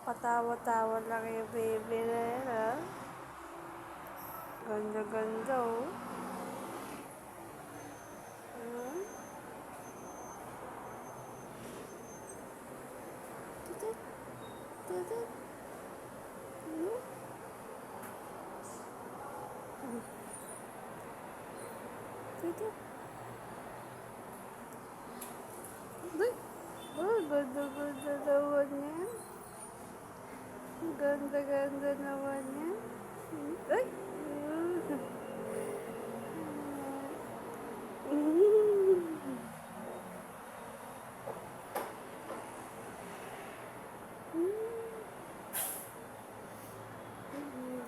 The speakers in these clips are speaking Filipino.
Patawa-tawa lang yung baby na yan, ha? Ganda-ganda, oh. Hmm? Tutot. Tutot. Hmm? Tutot. Uy! Oh, ganda-ganda naman yan. Ganda-ganda naman yan. Ay!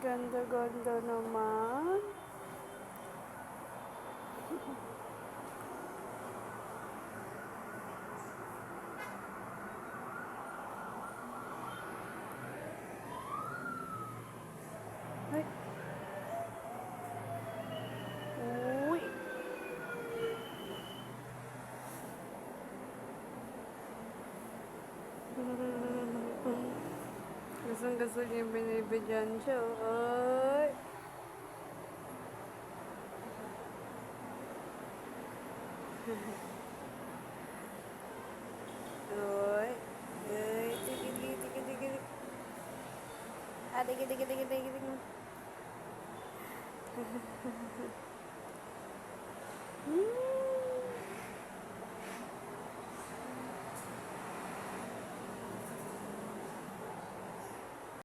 Ganda-ganda naman. Ay! Uy! Gustong-gusto niya yung binibigyan siya. Ay! Ay! Ay! Tiki-tiki-tiki-tiki. Ah, tiki-tiki-tiki-tiki. Hmm?